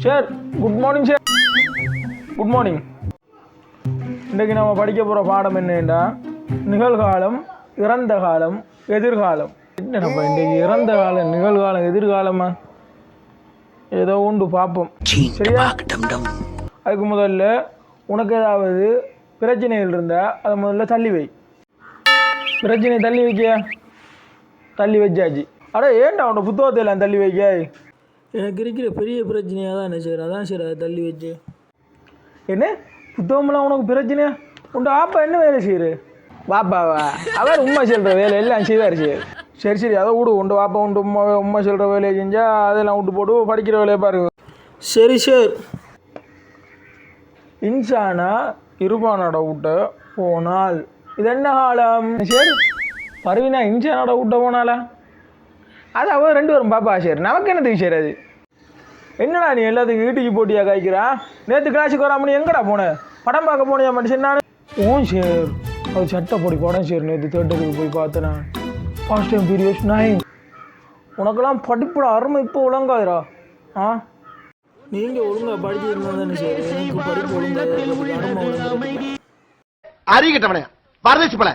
Sir good morning sir. Good morning. இன்றைக்கு நம்ம படிக்க போகிற பாடம் என்னன்னா நிகழ்காலம், இறந்த காலம், எதிர்காலம். என்ன நம்ம இன்றைக்கு இறந்த காலம், நிகழ்காலம், எதிர்காலமா ஏதோ உண்டு பார்ப்போம். சரியா? அதுக்கு முதல்ல உனக்கு ஏதாவது பிரச்சனைகள் இருந்தால் அதை முதல்ல தள்ளி வை. பிரச்சனை தள்ளி வைக்க தள்ளி வச்சாச்சு. அட ஏன்டா உன்னோட புத்தகத்தை எல்லாம் தள்ளி வைக்க? எனக்கு இருக்கிற பெரிய பிரச்சனையாக தான் என்ன சார், அதான் சார் அதை தள்ளி வச்சு. என்ன புத்தகமெல்லாம் உனக்கு பிரச்சனையா? உண்ட ஆப்பா என்ன வேலை செய்யுரு? வாப்பாவா அவர் உண்மை சொல்கிற வேலை எல்லாம் செய்வார் சார். சரி சரி அதை விடு. உண்டு வாப்பா உண்டு உண்மை சொல்கிற வேலையை செஞ்சால் அதெல்லாம் விட்டு போட்டு படிக்கிற வேலையை பாருங்க. சரி சார். இன்சானா இருபானோட விட்ட போனால் இது என்ன காலம்? சரி பருவினா இன்சானோட விட்ட போனாலா? அது அவன் 2 பேரும் பாப்பா சார். நமக்கு என்னதுக்கு சார் அது? என்னடா நீ எல்லாத்துக்கும் வீட்டுக்கு போட்டியா காய்க்கிறா? நேற்று கிளாஸுக்கு வராம நீ எங்கடா போனேன்? படம் பார்க்க போனியா மனுஷன்? நான் சார் அது சட்டை போடி படம் சார். நேற்று தேட்டருக்கு போய் பார்த்தேன். First time periods 9. உனக்கெல்லாம் படிப்பட அருமை இப்போ ஒழுங்காதுரா. நீங்கள் ஒழுங்காக படிச்சிருந்தா தானே சார் எனக்கு படிப்பு ஒழுங்காக அருமை ஒழுங்காக. அறிகிட்டவனே பரதேசி பல